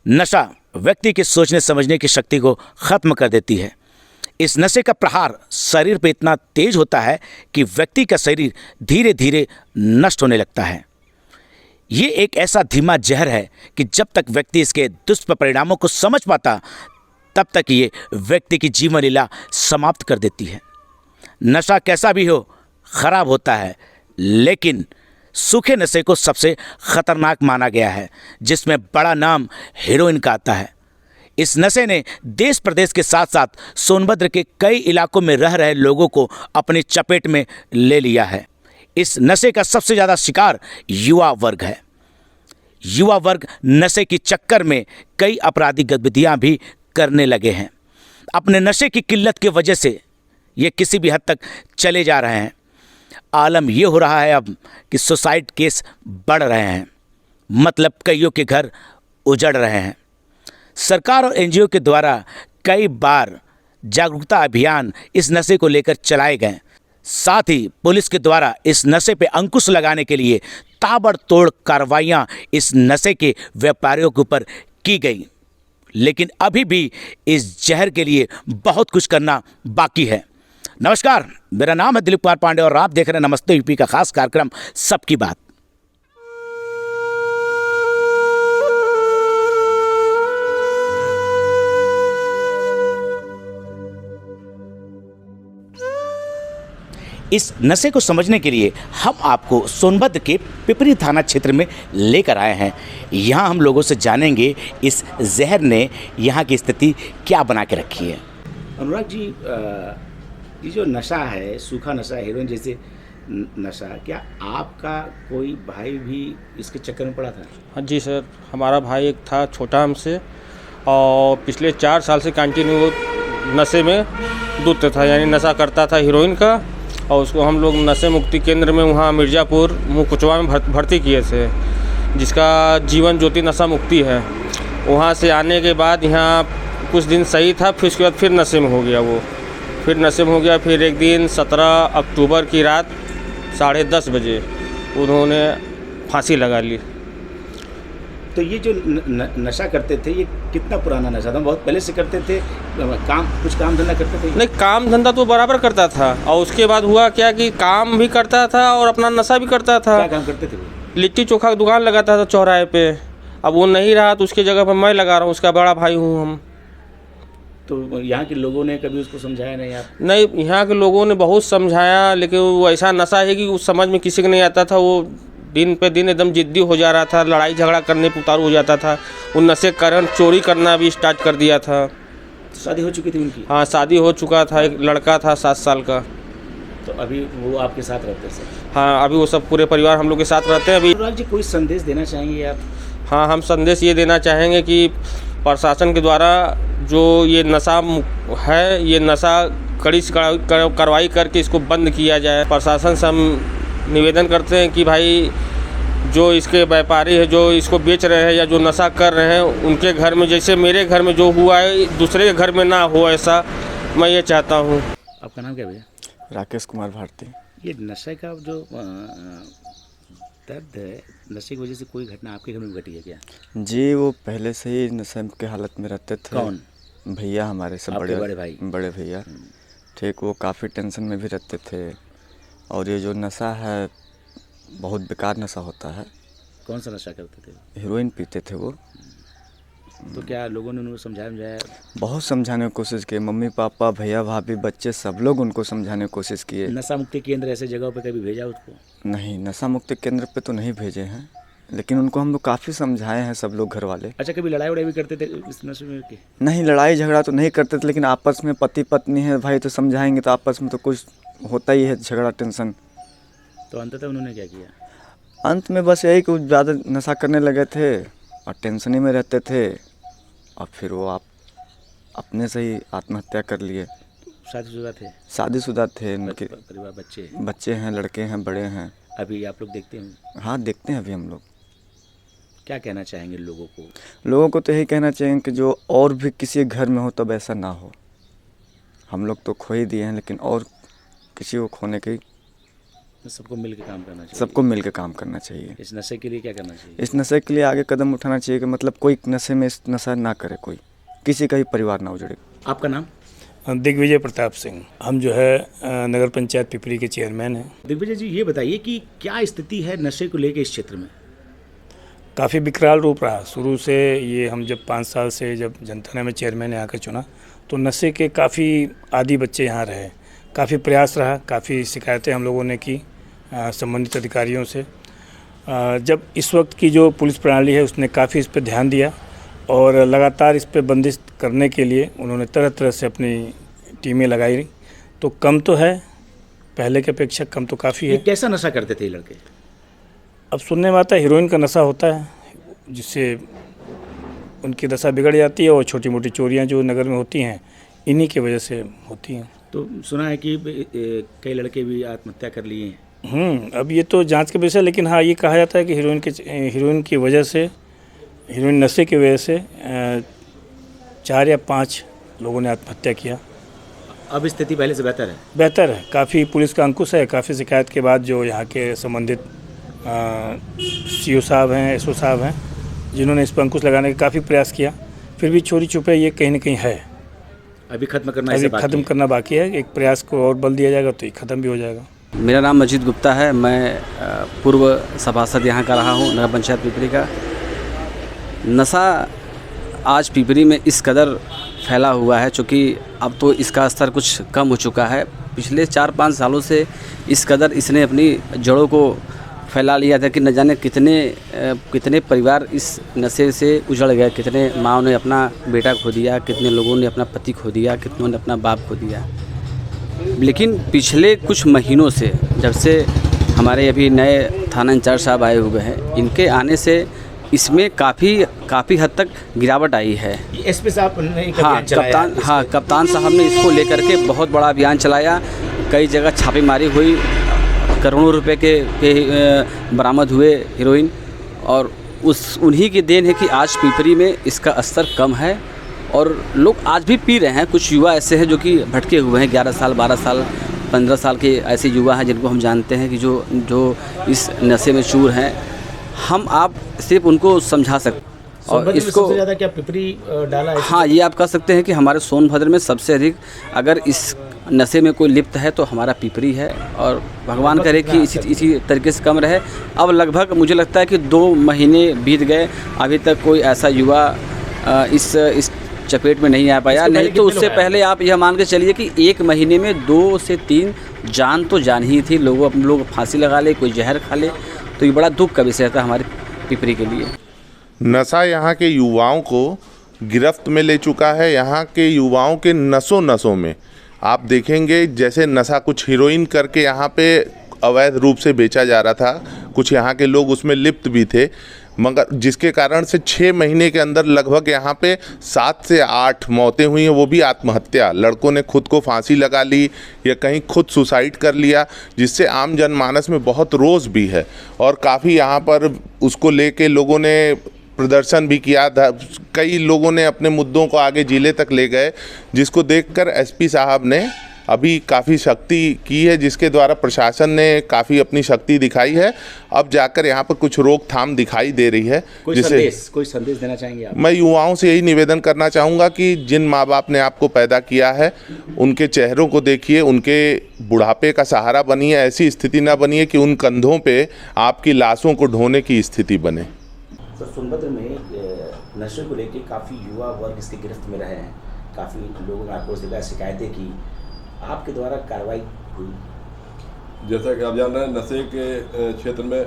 नशा व्यक्ति के सोचने समझने की शक्ति को खत्म कर देती है। इस नशे का प्रहार शरीर पर इतना तेज होता है कि व्यक्ति का शरीर धीरे धीरे नष्ट होने लगता है। ये एक ऐसा धीमा जहर है कि जब तक व्यक्ति इसके दुष्परिणामों को समझ पाता तब तक ये व्यक्ति की जीवन लीला समाप्त कर देती है। नशा कैसा भी हो खराब होता है, लेकिन सूखे नशे को सबसे खतरनाक माना गया है, जिसमें बड़ा नाम हेरोइन का आता है। इस नशे ने देश प्रदेश के साथ साथ सोनभद्र के कई इलाकों में रह रहे लोगों को अपनी चपेट में ले लिया है। इस नशे का सबसे ज़्यादा शिकार युवा वर्ग है। युवा वर्ग नशे की चक्कर में कई आपराधिक गतिविधियां भी करने लगे हैं। अपने नशे की किल्लत की वजह से ये किसी भी हद तक चले जा रहे हैं। आलम ये हो रहा है अब कि सुसाइड केस बढ़ रहे हैं, मतलब कईयों के घर उजड़ रहे हैं। सरकार और एनजीओ के द्वारा कई बार जागरूकता अभियान इस नशे को लेकर चलाए गए। साथ ही पुलिस के द्वारा इस नशे पे अंकुश लगाने के लिए ताबड़तोड़ कार्रवाइयां इस नशे के व्यापारियों के ऊपर की गई, लेकिन अभी भी इस जहर के लिए बहुत कुछ करना बाकी है। नमस्कार, मेरा नाम है दिलीप कुमार पांडे और आप देख रहे हैं नमस्ते यूपी का खास कार्यक्रम सबकी बात। इस नशे को समझने के लिए हम आपको सोनभद्र के पिपरी थाना क्षेत्र में लेकर आए हैं। यहाँ हम लोगों से जानेंगे इस जहर ने यहाँ की स्थिति क्या बना के रखी है। अनुराग जी, ये जो नशा है, सूखा नशा, हेरोइन जैसे नशा, क्या आपका कोई भाई भी इसके चक्कर में पड़ा था? हाँ जी सर, हमारा भाई एक था छोटा हमसे, और पिछले 4 साल से कंटिन्यू नशे में धुत था, यानी नशा करता था हीरोइन का। और उसको हम लोग नशे मुक्ति केंद्र में वहाँ मिर्ज़ापुर मुकुचवा में भर्ती किए थे, जिसका जीवन ज्योति नशा मुक्ति है। वहाँ से आने के बाद यहाँ कुछ दिन सही था, फिर उसके बाद फिर नशे में हो गया वो। फिर एक दिन 17 अक्टूबर की रात 10:30 बजे उन्होंने फांसी लगा ली। तो ये जो नशा करते थे, ये कितना पुराना नशा था? बहुत पहले से करते थे? कुछ काम धंधा करते थे? नहीं, काम धंधा तो बराबर करता था, और उसके बाद हुआ क्या कि काम भी करता था और अपना नशा भी करता था। क्या काम करते थे वो? लिट्टी चोखा की दुकान लगाता था चौराहे पे। अब वो नहीं रहा तो उसकी जगह पर मैं लगा रहा हूँ, उसका बड़ा भाई हूँ हम। तो यहाँ के लोगों ने कभी उसको समझाया नहीं? आप नहीं, यहाँ के लोगों ने बहुत समझाया, लेकिन वो ऐसा नशा है कि उस समझ में किसी को नहीं आता था। वो दिन पे दिन एकदम जिद्दी हो जा रहा था, लड़ाई झगड़ा करने पर उतारू हो जाता था। उन नशे के कारण चोरी करना भी स्टार्ट कर दिया था। शादी हो चुकी थी उनकी? हाँ, शादी हो चुका था, एक लड़का था 7 साल का। तो अभी वो आपके साथ रहते हैं? हाँ, अभी वो सब पूरे परिवार हम लोग के साथ रहते हैं। अभी अनुराग जी, कोई संदेश देना चाहेंगे आप? हाँ, हम संदेश ये देना चाहेंगे कि प्रशासन के द्वारा जो ये नशा है, ये नशा कड़ी से कार्रवाई करके इसको बंद किया जाए। प्रशासन से हम निवेदन करते हैं कि भाई जो इसके व्यापारी है, जो इसको बेच रहे हैं या जो नशा कर रहे हैं, उनके घर में, जैसे मेरे घर में जो हुआ है, दूसरे के घर में ना हो, ऐसा मैं ये चाहता हूँ। आपका नाम क्या भैया? राकेश कुमार भारती। ये नशे का जो दर्द है, नशे की वजह से कोई घटना आपके घर में घटी है क्या? जी, वो पहले से ही नशे के हालत में रहते थे। कौन? भैया हमारे सब बड़े भाई? बड़े भैया। ठीक, वो काफ़ी टेंशन में भी रहते थे। और ये जो नशा है बहुत बेकार नशा होता है। कौन सा नशा करते थे? हीरोइन पीते थे वो। तो क्या लोगों ने उनको समझाया? बहुत समझाने की कोशिश की, मम्मी पापा भैया भाभी बच्चे सब लोग उनको समझाने की कोशिश किए। नशा मुक्ति केंद्र ऐसे जगह पे कभी भेजा उसको? नहीं, नशा मुक्ति केंद्र पे तो नहीं भेजे हैं, लेकिन उनको हम लोग काफ़ी समझाए हैं, सब लोग घर वाले। अच्छा, कभी लड़ाई वड़ाई भी करते थे इस नशे में के? नहीं, लड़ाई झगड़ा तो नहीं करते थे, लेकिन आपस में पति पत्नी है भाई, तो समझाएंगे तो आपस में तो कुछ होता ही है, झगड़ा टेंशन। तो अंततः उन्होंने क्या किया? अंत में बस यही कि ज़्यादा नशा करने लगे थे और टेंशन ही में रहते थे, और फिर वो आप अपने से ही आत्महत्या कर लिए। शादीशुदा थे? शादीशुदा थे, उनके परिवार, बच्चे हैं, लड़के हैं, बड़े हैं। अभी आप लोग देखते हैं? हाँ, देखते हैं अभी हम लोग। क्या कहना चाहेंगे लोगों को? लोगों को तो यही कहना चाहिए कि जो और भी किसी घर में हो तब ऐसा ना हो। हम लोग तो खो ही दिए हैं, लेकिन और किसी को खोने की सबको मिल के काम करना चाहिए। सबको मिल के काम करना चाहिए। इस नशे के लिए क्या करना चाहिए? इस नशे के लिए आगे कदम उठाना चाहिए कि मतलब कोई नशे में नशा ना करे, कोई किसी का भी परिवार ना उजड़े। आपका नाम? दिग्विजय प्रताप सिंह। हम जो है नगर पंचायत पिपरी के चेयरमैन हैं। दिग्विजय जी, ये बताइए कि क्या स्थिति है नशे को लेकर इस क्षेत्र में? काफ़ी विकराल रूप रहा शुरू से। ये हम जब 5 साल से जब जनता ने हमें चेयरमैन यहाँ का चुना तो नशे के काफ़ी आदी बच्चे यहाँ रहे। काफ़ी प्रयास रहा, काफ़ी शिकायतें हम लोगों ने की संबंधित अधिकारियों से। जब इस वक्त की जो पुलिस प्रणाली है उसने काफ़ी इस पर ध्यान दिया और लगातार इस पर बंदिश करने के लिए उन्होंने तरह तरह से अपनी टीमें लगाई। तो कम तो है, पहले की अपेक्षा कम तो काफ़ी ये है। कैसा नशा करते थे ये लड़के? अब सुनने में आता है हीरोइन का नशा होता है जिससे उनकी दशा बिगड़ जाती है और छोटी मोटी चोरियां जो नगर में होती हैं इन्हीं की वजह से होती हैं। तो सुना है कि कई लड़के भी आत्महत्या कर लिए हैं। अब ये तो जांच का विषय, लेकिन हाँ ये कहा जाता है कि हीरोइन की वजह से, हीरोइन नशे की वजह से 4 या 5 लोगों ने आत्महत्या किया। अब स्थिति पहले से बेहतर है? बेहतर है, काफ़ी पुलिस का अंकुश है। काफ़ी शिकायत के बाद जो यहाँ के संबंधित CO साहब हैं, SO साहब हैं, जिन्होंने इस पर अंकुश लगाने का काफ़ी प्रयास किया, फिर भी चोरी छुपे ये कहीं ना कहीं है। अभी खत्म करना अभी खत्म करना बाकी है। एक प्रयास को और बल दिया जाएगा तो ये खत्म भी हो जाएगा। मेरा नाम मजीद गुप्ता है। मैं पूर्व सभासद यहाँ का रहा हूँ, नगर पंचायत पिपरी का। नशा आज पिपरी में इस कदर फैला हुआ है, चूँकि अब तो इसका स्तर कुछ कम हो चुका है। पिछले 4-5 सालों से इस कदर इसने अपनी जड़ों को फैला लिया था कि न जाने कितने परिवार इस नशे से उजड़ गए। कितने माँओं ने अपना बेटा खो दिया, कितने लोगों ने अपना पति खो दिया, कितनों ने अपना बाप खो दिया। लेकिन पिछले कुछ महीनों से, जब से हमारे अभी नए थाना इंचार्ज साहब आए हुए हैं, इनके आने से इसमें काफ़ी हद तक गिरावट आई है। SP साहब ने एक अभियान चलाया। कप्तान साहब ने इसको लेकर के बहुत बड़ा अभियान चलाया। कई जगह छापेमारी हुई, करोड़ों रुपए के बरामद हुए हीरोइन, और उन्हीं की देन है कि आज पिपरी में इसका स्तर कम है और लोग आज भी पी रहे हैं। कुछ युवा ऐसे हैं जो कि भटके हुए हैं, 11 साल, 12 साल, 15 साल के ऐसे युवा हैं जिनको हम जानते हैं कि जो इस नशे में चूर हैं। हम आप सिर्फ उनको समझा सकते और इसको सबसे ज़्यादा क्या पिपरी डाला है? हाँ, ये आप कह सकते हैं कि हमारे सोनभद्र में सबसे अधिक अगर इस नशे में कोई लिप्त है तो हमारा पिपरी है, और भगवान करे कि इसी तरीके से कम रहे। अब लगभग मुझे लगता है कि 2 महीने बीत गए, अभी तक कोई ऐसा युवा इस चपेट में नहीं आ पाया। नहीं तो उससे पहले आप यह मान के चलिए कि 1 महीने में 2 से 3 जान तो जान ही थी। लोग फांसी लगा ले, कोई जहर खा ले, तो ये बड़ा दुख का विषय था हमारे पिपरी के लिए। नशा यहाँ के युवाओं को गिरफ्त में ले चुका है। यहाँ के युवाओं के नसों में आप देखेंगे जैसे नशा कुछ हीरोइन करके यहाँ पे अवैध रूप से बेचा जा रहा था, कुछ यहाँ के लोग उसमें लिप्त भी थे, मगर जिसके कारण से 6 महीने के अंदर लगभग यहाँ पे 7 से 8 मौतें हुई हैं, वो भी आत्महत्या। लड़कों ने खुद को फांसी लगा ली या कहीं खुद सुसाइड कर लिया, जिससे आम जनमानस में बहुत रोष भी है। और काफ़ी यहाँ पर उसको लेके लोगों ने प्रदर्शन भी किया था। कई लोगों ने अपने मुद्दों को आगे जिले तक ले गए, जिसको देखकर SP साहब ने अभी काफ़ी शक्ति की है, जिसके द्वारा प्रशासन ने काफ़ी अपनी शक्ति दिखाई है। अब जाकर यहाँ पर कुछ रोकथाम दिखाई दे रही है। कोई संदेश देना चाहेंगे आप? मैं युवाओं से यही निवेदन करना चाहूँगा कि जिन माँ बाप ने आपको पैदा किया है, उनके चेहरों को देखिए, उनके बुढ़ापे का सहारा बनिए। ऐसी स्थिति ना बनिए कि उन कंधों पे आपकी लाशों को ढोने की स्थिति बने। तो सोनभद्र में नशे को लेकर काफ़ी युवा वर्ग इसकी गिरफ्त में रहे हैं। काफ़ी लोगों ने आक्रोश दिखाया, शिकायतें की, आपके द्वारा कार्रवाई हुई? जैसा कि आप जान रहे हैं, नशे के क्षेत्र में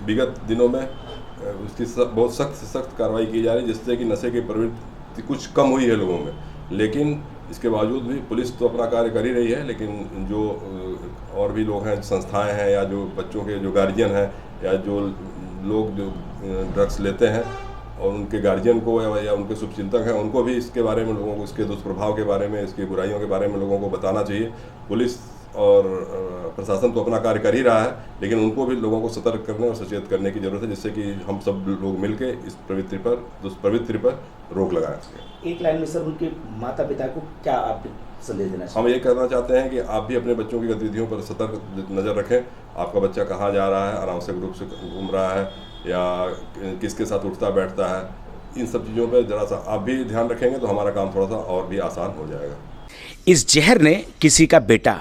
विगत दिनों में उसकी बहुत सख्त से सख्त कार्रवाई की जा रही है, जिससे कि नशे की प्रवृत्ति कुछ कम हुई है लोगों में। लेकिन इसके बावजूद भी पुलिस तो अपना कार्य कर ही रही है, लेकिन जो और भी लोग हैं, संस्थाएं हैं, या जो बच्चों के जो गार्जियन हैं, या जो लोग जो ड्रग्स लेते हैं और उनके गार्जियन को या उनके शुभचिंतक हैं, उनको भी इसके बारे में, लोगों को इसके दुष्प्रभाव के बारे में, इसकी बुराइयों के बारे में लोगों को बताना चाहिए। पुलिस और प्रशासन तो अपना कार्य कर ही रहा है, लेकिन उनको भी लोगों को सतर्क करने और सचेत करने की ज़रूरत है, जिससे कि हम सब लोग मिलकर इस दुष्प्रवृत्ति पर रोक लगा सकें। एक लाइन में सर उनके माता पिता को क्या आप संदेश देना हम ये कहना चाहते हैं कि आप भी अपने बच्चों की गतिविधियों पर सतर्क नज़र रखें। आपका बच्चा कहाँ जा रहा है, अनावश्यक रूप से घूम रहा है या किसके साथ उठता बैठता है, इन सब चीज़ों पर ज़रा सा आप भी ध्यान रखेंगे तो हमारा काम थोड़ा सा और भी आसान हो जाएगा। इस जहर ने किसी का बेटा,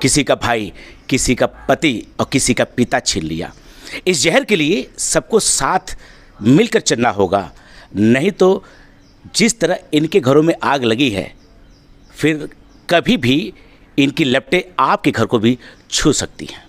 किसी का भाई, किसी का पति और किसी का पिता छीन लिया। इस जहर के लिए सबको साथ मिलकर चलना होगा, नहीं तो जिस तरह इनके घरों में आग लगी है फिर कभी भी इनकी लपटें आपके घर को भी छू सकती हैं।